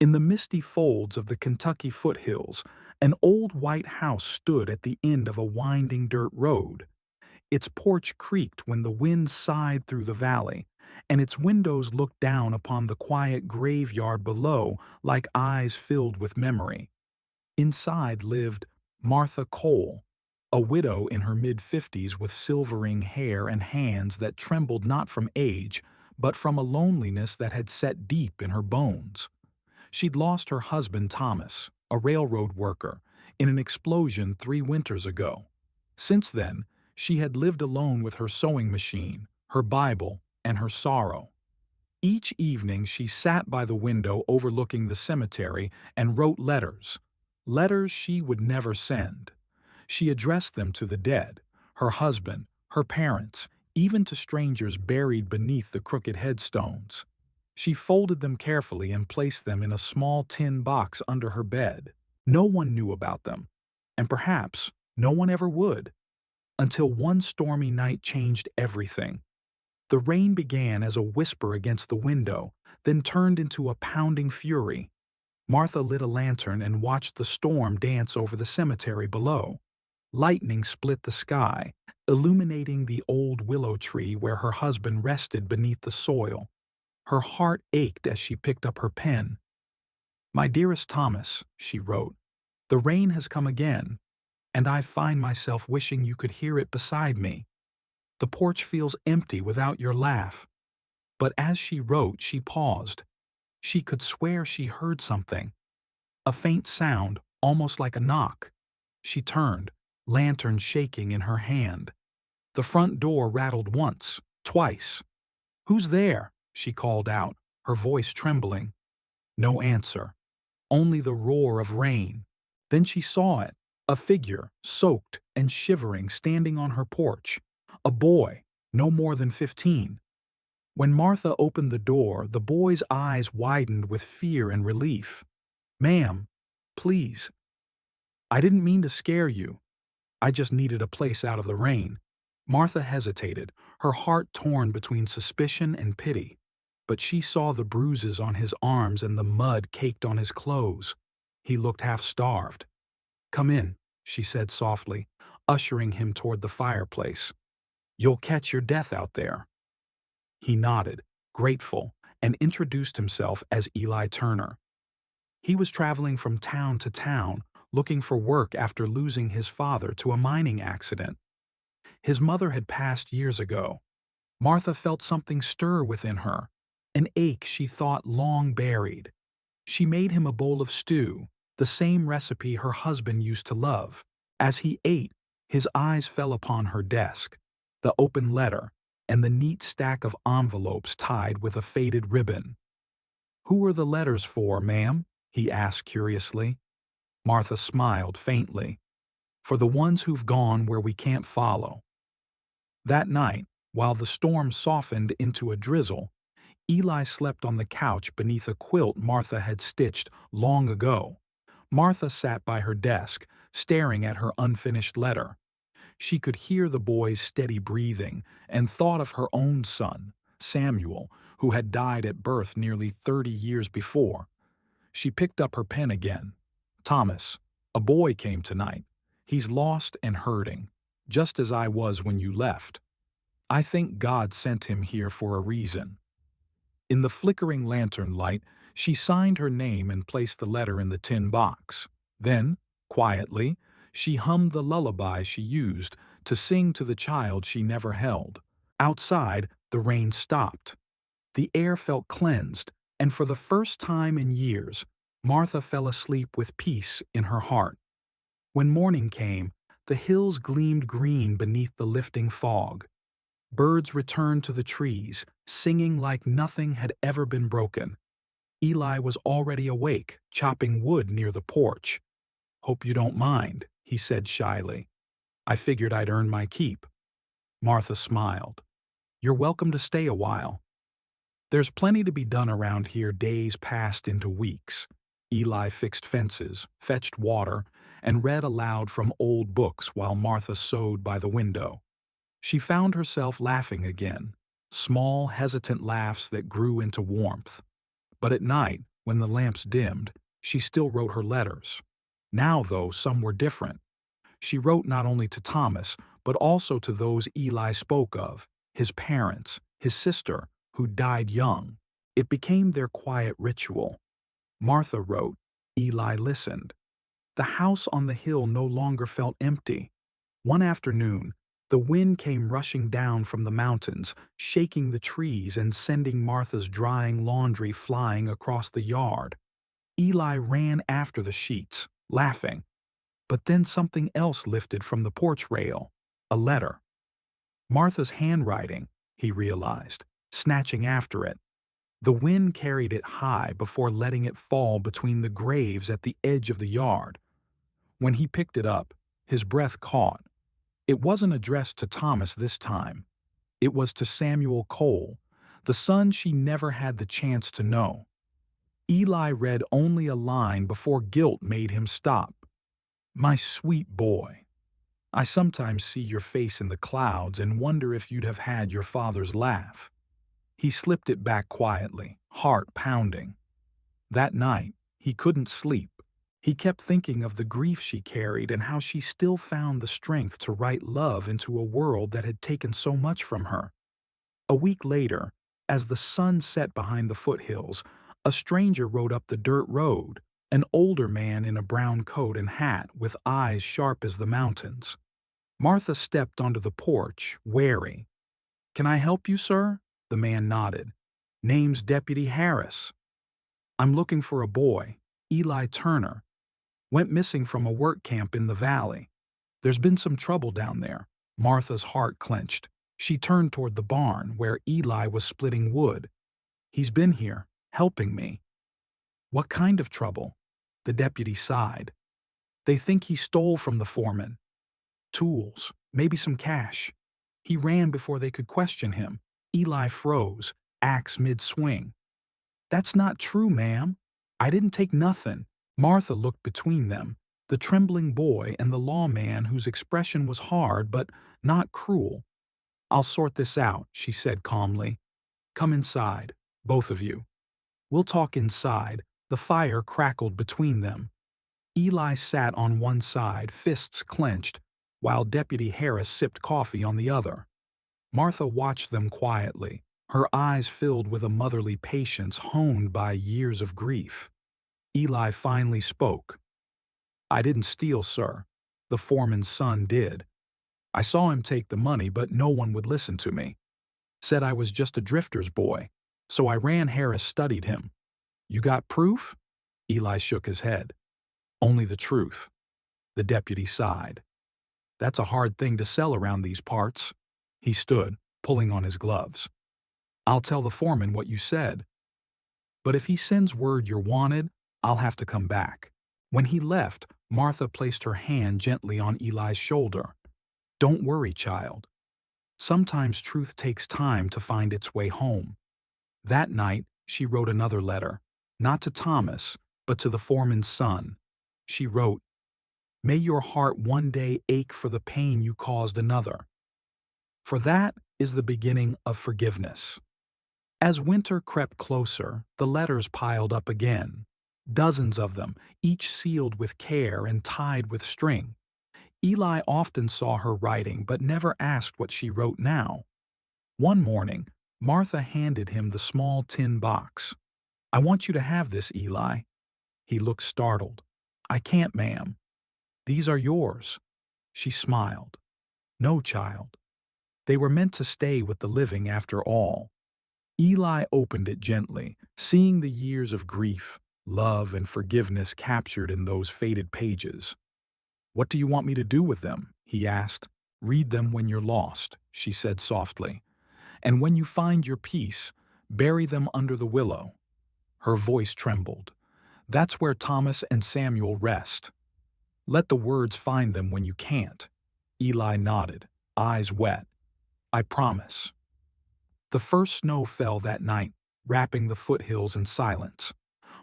In the misty folds of the Kentucky foothills, an old white house stood at the end of a winding dirt road. Its porch creaked when the wind sighed through the valley, and its windows looked down upon the quiet graveyard below like eyes filled with memory. Inside lived Martha Cole, a widow in her mid-50s with silvering hair and hands that trembled not from age, but from a loneliness that had set deep in her bones. She'd lost her husband Thomas, a railroad worker, in an explosion 3 winters ago. Since then, she had lived alone with her sewing machine, her Bible, and her sorrow. Each evening she sat by the window overlooking the cemetery and wrote letters she would never send. She addressed them to the dead, her husband, her parents, even to strangers buried beneath the crooked headstones. She folded them carefully and placed them in a small tin box under her bed. No one knew about them, and perhaps no one ever would, until one stormy night changed everything. The rain began as a whisper against the window, then turned into a pounding fury. Martha lit a lantern and watched the storm dance over the cemetery below. Lightning split the sky, illuminating the old willow tree where her husband rested beneath the soil. Her heart ached as she picked up her pen. "My dearest Thomas," she wrote, "the rain has come again, and I find myself wishing you could hear it beside me. The porch feels empty without your laugh." But as she wrote, she paused. She could swear she heard something. A faint sound, almost like a knock. She turned, lantern shaking in her hand. The front door rattled once, twice. "Who's there?" she called out, her voice trembling. No answer, only the roar of rain. Then she saw it, a figure, soaked and shivering, standing on her porch. A boy, no more than 15. When Martha opened the door, the boy's eyes widened with fear and relief. "Ma'am, please. I didn't mean to scare you. I just needed a place out of the rain." Martha hesitated, her heart torn between suspicion and pity. But she saw the bruises on his arms and the mud caked on his clothes. He looked half-starved. "Come in," she said softly, ushering him toward the fireplace. "You'll catch your death out there." He nodded, grateful, and introduced himself as Eli Turner. He was traveling from town to town, looking for work after losing his father to a mining accident. His mother had passed years ago. Martha felt something stir within her, an ache she thought long buried. She made him a bowl of stew, the same recipe her husband used to love. As he ate, his eyes fell upon her desk, the open letter, and the neat stack of envelopes tied with a faded ribbon. "Who are the letters for, ma'am?" he asked curiously. Martha smiled faintly. "For the ones who've gone where we can't follow." That night, while the storm softened into a drizzle, Eli slept on the couch beneath a quilt Martha had stitched long ago. Martha sat by her desk, staring at her unfinished letter. She could hear the boy's steady breathing and thought of her own son, Samuel, who had died at birth nearly 30 years before. She picked up her pen again. "Thomas, a boy came tonight. He's lost and hurting, just as I was when you left. I think God sent him here for a reason." In the flickering lantern light, she signed her name and placed the letter in the tin box. Then, quietly, she hummed the lullaby she used to sing to the child she never held. Outside, the rain stopped. The air felt cleansed, and for the first time in years, Martha fell asleep with peace in her heart. When morning came, the hills gleamed green beneath the lifting fog. Birds returned to the trees, singing like nothing had ever been broken. Eli was already awake, chopping wood near the porch. "Hope you don't mind," he said shyly. "I figured I'd earn my keep." Martha smiled. "You're welcome to stay a while. There's plenty to be done around here." Days passed into weeks. Eli fixed fences, fetched water, and read aloud from old books while Martha sewed by the window. She found herself laughing again, small, hesitant laughs that grew into warmth. But at night, When the lamps dimmed, she still wrote her letters. Now, though, some were different. She wrote not only to Thomas, but also to those Eli spoke of, his parents, his sister, who died young. It became their quiet ritual. Martha wrote. Eli listened. The house on the hill no longer felt empty. One afternoon, the wind came rushing down from the mountains, shaking the trees and sending Martha's drying laundry flying across the yard. Eli ran after the sheets, laughing. But then something else lifted from the porch rail. A letter. Martha's handwriting, he realized, snatching after it. The wind carried it high before letting it fall between the graves at the edge of the yard. When he picked it up, his breath caught. It wasn't addressed to Thomas this time. It was to Samuel Cole, the son she never had the chance to know. Eli read only a line before guilt made him stop. My sweet boy, I sometimes see your face in the clouds and wonder if you'd have had your father's laugh. He slipped it back quietly, heart pounding. That night, he couldn't sleep. He kept thinking of the grief she carried and how she still found the strength to write love into a world that had taken so much from her. A week later, as the sun set behind the foothills, a stranger rode up the dirt road, an older man in a brown coat and hat with eyes sharp as the mountains. Martha stepped onto the porch, wary. Can I help you, sir? The man nodded. Name's Deputy Harris. I'm looking for a boy, Eli Turner. Went missing from a work camp in the valley. There's been some trouble down there. Martha's heart clenched. She turned toward the barn where Eli was splitting wood. He's been here, helping me. What kind of trouble? The deputy sighed. They think he stole from the foreman. Tools, maybe some cash. He ran before they could question him. Eli froze, axe mid-swing. That's not true, ma'am. I didn't take nothing. Martha looked between them, the trembling boy and the lawman whose expression was hard but not cruel. I'll sort this out, she said calmly. Come inside, both of you. We'll talk inside. The fire crackled between them. Eli sat on one side, fists clenched, while Deputy Harris sipped coffee on the other. Martha watched them quietly, her eyes filled with a motherly patience honed by years of grief. Eli finally spoke. I didn't steal, sir. The foreman's son did. I saw him take the money, but no one would listen to me. Said I was just a drifter's boy, so I ran. Harris studied him. You got proof? Eli shook his head. Only the truth. The deputy sighed. That's a hard thing to sell around these parts. He stood, pulling on his gloves. I'll tell the foreman what you said. But if he sends word you're wanted, I'll have to come back. When he left, Martha placed her hand gently on Eli's shoulder. Don't worry, child. Sometimes truth takes time to find its way home. That night, she wrote another letter, not to Thomas, but to the foreman's son. She wrote, May your heart one day ache for the pain you caused another. For that is the beginning of forgiveness. As winter crept closer, the letters piled up again. Dozens of them, each sealed with care and tied with string. Eli often saw her writing but never asked what she wrote now. One morning, Martha handed him the small tin box. I want you to have this, Eli. He looked startled. I can't, ma'am. These are yours. She smiled. No, child. They were meant to stay with the living after all. Eli opened it gently, seeing the years of grief, love, and forgiveness captured in those faded pages. What do you want me to do with them? He asked. Read them when you're lost, she said softly. And when you find your peace, bury them under the willow. Her voice trembled. That's where Thomas and Samuel rest. Let the words find them when you can't. Eli nodded, eyes wet. I promise. The first snow fell that night, wrapping the foothills in silence.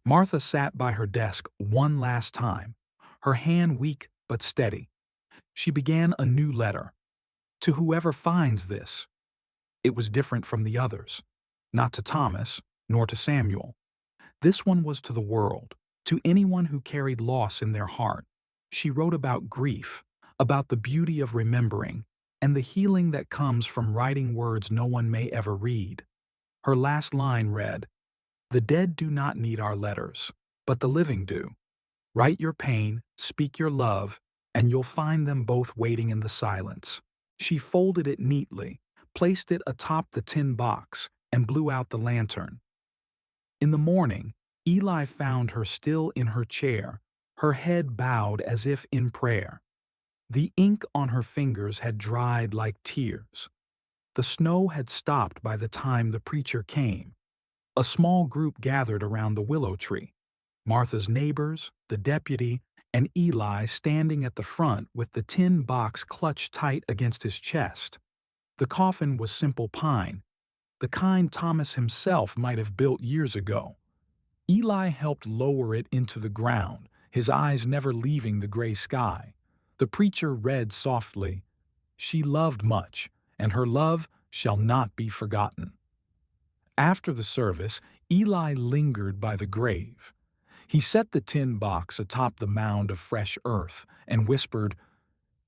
Martha sat by her desk one last time, her hand weak but steady. She began a new letter. To whoever finds this. It was different from the others. Not to Thomas, nor to Samuel. This one was to the world, to anyone who carried loss in their heart. She wrote about grief, about the beauty of remembering, and the healing that comes from writing words no one may ever read. Her last line read, "The dead do not need our letters, but the living do. Write your pain, speak your love, and you'll find them both waiting in the silence." She folded it neatly, placed it atop the tin box, and blew out the lantern. In the morning, Eli found her still in her chair, her head bowed as if in prayer. The ink on her fingers had dried like tears. The snow had stopped by the time the preacher came. A small group gathered around the willow tree. Martha's neighbors, the deputy, and Eli standing at the front with the tin box clutched tight against his chest. The coffin was simple pine, the kind Thomas himself might have built years ago. Eli helped lower it into the ground, his eyes never leaving the gray sky. The preacher read softly, "She loved much, and her love shall not be forgotten." After the service, Eli lingered by the grave. He set the tin box atop the mound of fresh earth and whispered,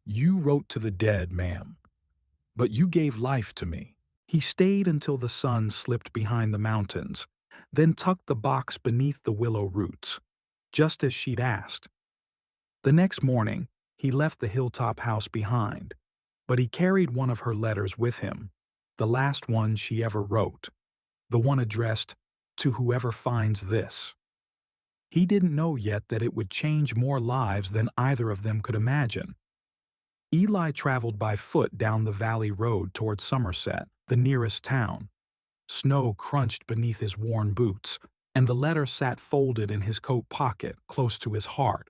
"You wrote to the dead, ma'am, but you gave life to me." He stayed until the sun slipped behind the mountains, then tucked the box beneath the willow roots, just as she'd asked. The next morning, he left the hilltop house behind, but he carried one of her letters with him, the last one she ever wrote, the one addressed to whoever finds this. He didn't know yet that it would change more lives than either of them could imagine. Eli traveled by foot down the valley road toward Somerset, the nearest town. Snow crunched beneath his worn boots, and the letter sat folded in his coat pocket close to his heart.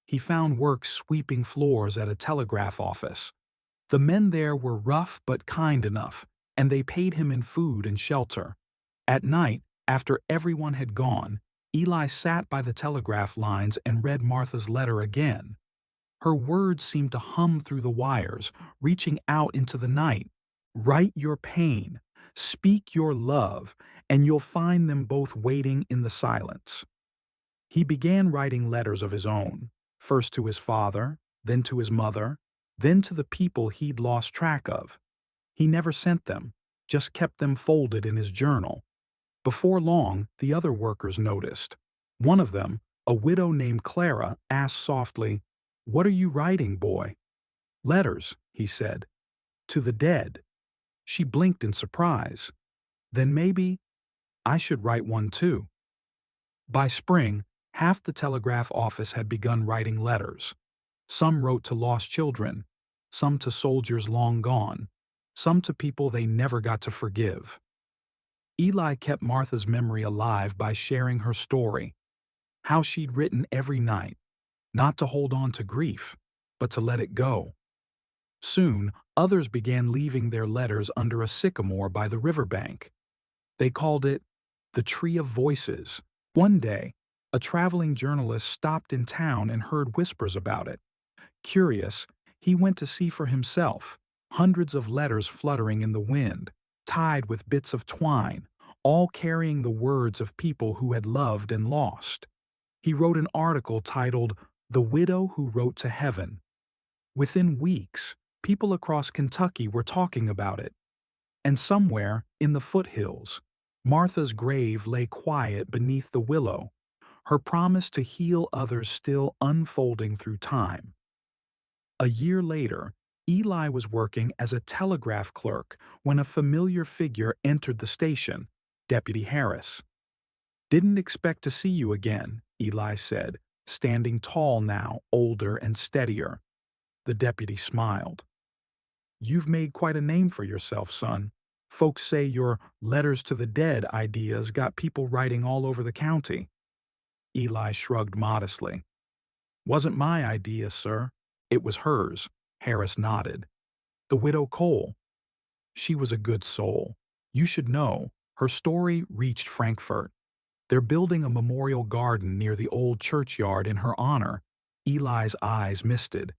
He found work sweeping floors at a telegraph office. The men there were rough but kind enough, and they paid him in food and shelter. At night, after everyone had gone, Eli sat by the telegraph lines and read Martha's letter again. Her words seemed to hum through the wires, reaching out into the night. "Write your pain, speak your love, and you'll find them both waiting in the silence." He began writing letters of his own, first to his father, then to his mother, then to the people he'd lost track of. He never sent them, just kept them folded in his journal. Before long, the other workers noticed. One of them, a widow named Clara, asked softly, "What are you writing, boy?" "Letters," he said. "To the dead." She blinked in surprise. "Then maybe I should write one too." By spring, half the telegraph office had begun writing letters. Some wrote to lost children, some to soldiers long gone, some to people they never got to forgive. Eli kept Martha's memory alive by sharing her story, how she'd written every night, not to hold on to grief, but to let it go. Soon, others began leaving their letters under a sycamore by the riverbank. They called it the Tree of Voices. One day, a traveling journalist stopped in town and heard whispers about it. Curious, he went to see for himself, hundreds of letters fluttering in the wind, tied with bits of twine, all carrying the words of people who had loved and lost. He wrote an article titled, "The Widow Who Wrote to Heaven." Within weeks, people across Kentucky were talking about it. And somewhere, in the foothills, Martha's grave lay quiet beneath the willow, her promise to heal others still unfolding through time. A year later, Eli was working as a telegraph clerk when a familiar figure entered the station, Deputy Harris. "Didn't expect to see you again," Eli said, standing tall now, older and steadier. The deputy smiled. "You've made quite a name for yourself, son. Folks say your letters to the dead ideas got people writing all over the county." Eli shrugged modestly. "Wasn't my idea, sir. It was hers." Harris nodded. "The widow Cole. She was a good soul. You should know, her story reached Frankfurt. They're building a memorial garden near the old churchyard in her honor." Eli's eyes misted.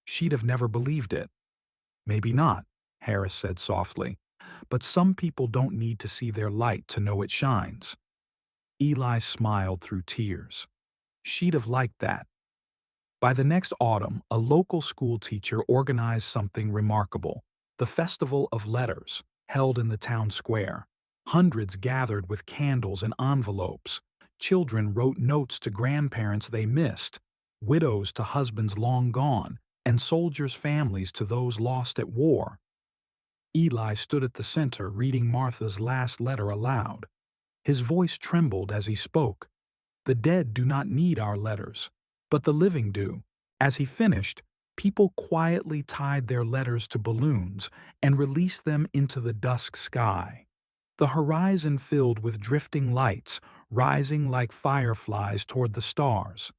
"She'd have never believed it." "Maybe not," Harris said softly, "but some people don't need to see their light to know it shines." Eli smiled through tears. She'd have liked that. By the next autumn, a local school teacher organized something remarkable, the Festival of Letters, held in the town square. Hundreds gathered with candles and envelopes. Children wrote notes to grandparents they missed, widows to husbands long gone, and soldiers' families to those lost at war. Eli stood at the center reading Martha's last letter aloud. His voice trembled as he spoke. The dead do not need our letters, but the living do. As he finished, people quietly tied their letters to balloons and released them into the dusk sky. The horizon filled with drifting lights, rising like fireflies toward the stars.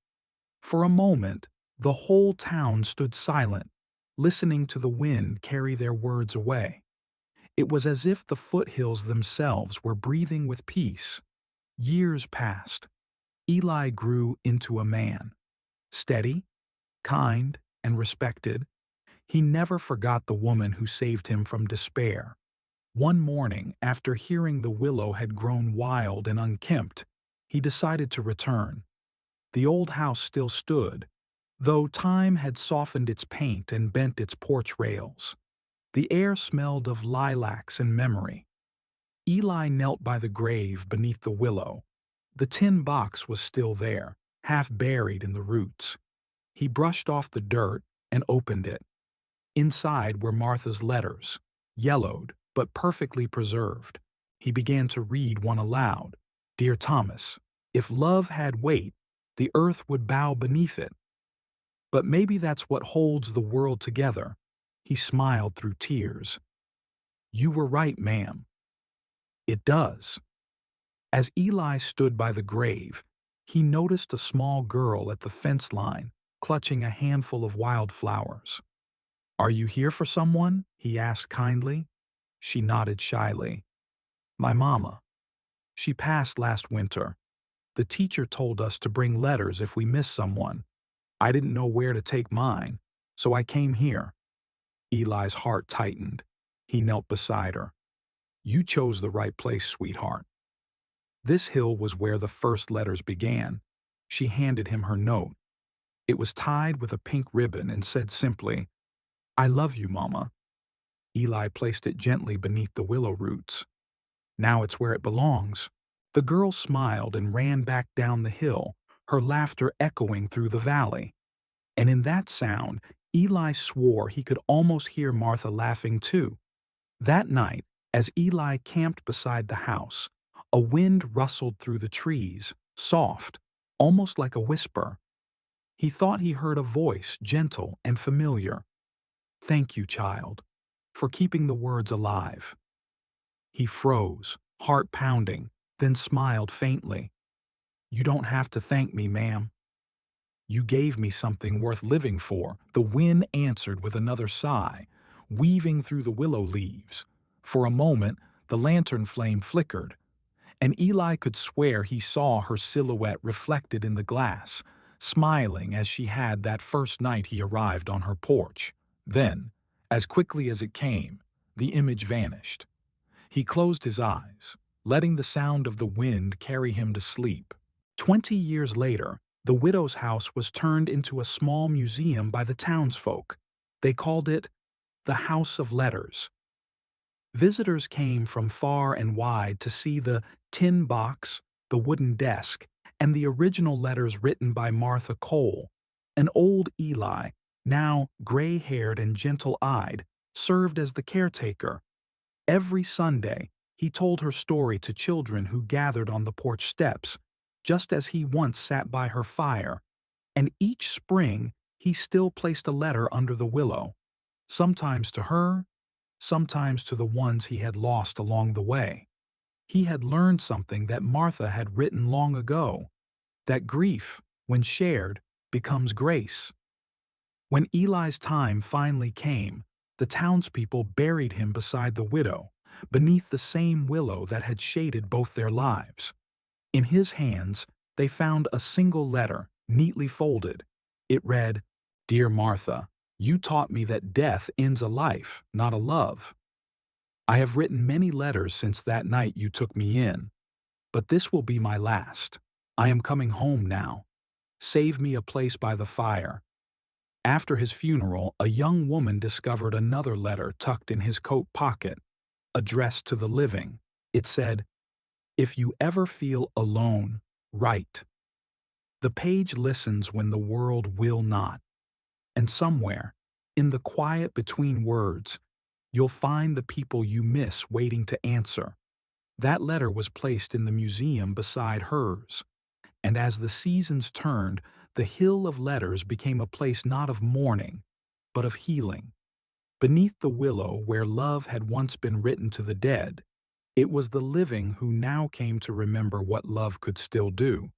For a moment, the whole town stood silent, listening to the wind carry their words away. It was as if the foothills themselves were breathing with peace. Years passed. Eli grew into a man. Steady, kind, and respected, he never forgot the woman who saved him from despair. One morning, after hearing the willow had grown wild and unkempt, he decided to return. The old house still stood, though time had softened its paint and bent its porch rails. The air smelled of lilacs and memory. Eli knelt by the grave beneath the willow. The tin box was still there, half buried in the roots. He brushed off the dirt and opened it. Inside were Martha's letters, yellowed but perfectly preserved. He began to read one aloud. "Dear Thomas, if love had weight, the earth would bow beneath it. But maybe that's what holds the world together." He smiled through tears. "You were right, ma'am. It does." As Eli stood by the grave, he noticed a small girl at the fence line, clutching a handful of wildflowers. "Are you here for someone?" he asked kindly. She nodded shyly. "My mama. She passed last winter. The teacher told us to bring letters if we miss someone. I didn't know where to take mine, so I came here." Eli's heart tightened. He knelt beside her. "You chose the right place, sweetheart." This hill was where the first letters began. She handed him her note. It was tied with a pink ribbon and said simply, "I love you, Mama." Eli placed it gently beneath the willow roots. "Now it's where it belongs." The girl smiled and ran back down the hill, her laughter echoing through the valley. And in that sound, Eli swore he could almost hear Martha laughing too. That night, as Eli camped beside the house, a wind rustled through the trees, soft, almost like a whisper. He thought he heard a voice, gentle and familiar. "Thank you, child, for keeping the words alive." He froze, heart pounding, then smiled faintly. "You don't have to thank me, ma'am. You gave me something worth living for," the wind answered with another sigh, weaving through the willow leaves. For a moment, the lantern flame flickered, and Eli could swear he saw her silhouette reflected in the glass, smiling as she had that first night he arrived on her porch. Then, as quickly as it came, the image vanished. He closed his eyes, letting the sound of the wind carry him to sleep. 20 years later, the widow's house was turned into a small museum by the townsfolk. They called it the House of Letters. Visitors came from far and wide to see the tin box, the wooden desk, and the original letters written by Martha Cole. An old Eli, now gray-haired and gentle-eyed, served as the caretaker. Every Sunday, he told her story to children who gathered on the porch steps, just as he once sat by her fire. And each spring, he still placed a letter under the willow, sometimes to her, sometimes to the ones he had lost along the way. He had learned something that Martha had written long ago, that grief, when shared, becomes grace. When Eli's time finally came, the townspeople buried him beside the widow, beneath the same willow that had shaded both their lives. In his hands, they found a single letter, neatly folded. It read, "Dear Martha, you taught me that death ends a life, not a love. I have written many letters since that night you took me in. But this will be my last. I am coming home now. Save me a place by the fire. After his funeral, a young woman discovered another letter tucked in his coat pocket, addressed to the living. It said, "If you ever feel alone, write." The page listens when the world will not. And somewhere, in the quiet between words, you'll find the people you miss waiting to answer. That letter was placed in the museum beside hers. And as the seasons turned, the Hill of Letters became a place not of mourning, but of healing. Beneath the willow where love had once been written to the dead, it was the living who now came to remember what love could still do.